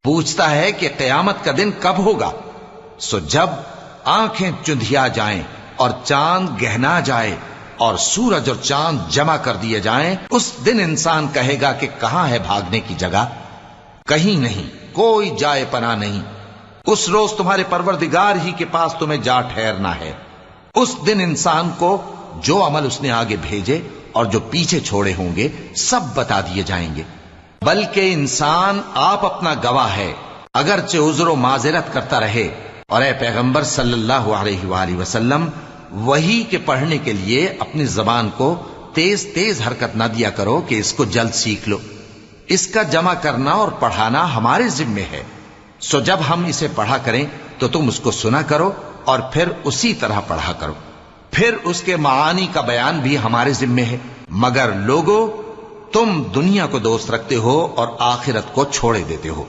پوچھتا ہے کہ قیامت کا دن کب ہوگا؟ سو جب آنکھیں چندھیا جائیں اور چاند گہنا جائے اور سورج اور چاند جمع کر دیے جائیں، اس دن انسان کہے گا کہ کہاں ہے بھاگنے کی جگہ؟ کہیں نہیں، کوئی جائے پناہ نہیں۔ اس روز تمہارے پروردگار ہی کے پاس تمہیں جا ٹھہرنا ہے۔ اس دن انسان کو جو عمل اس نے آگے بھیجے اور جو پیچھے چھوڑے ہوں گے سب بتا دیے جائیں گے، بلکہ انسان آپ اپنا گواہ ہے، اگرچہ عذر و معذرت کرتا رہے۔ اور اے پیغمبر صلی اللہ علیہ وآلہ وسلم، وحی کے پڑھنے کے لیے اپنی زبان کو تیز تیز حرکت نہ دیا کرو کہ اس کو جلد سیکھ لو۔ اس کا جمع کرنا اور پڑھانا ہمارے ذمے ہے، سو جب ہم اسے پڑھا کریں تو تم اس کو سنا کرو اور پھر اسی طرح پڑھا کرو۔ پھر اس کے معانی کا بیان بھی ہمارے ذمے ہے، مگر لوگو تم دنیا کو دوست رکھتے ہو اور آخرت کو چھوڑے دیتے ہو۔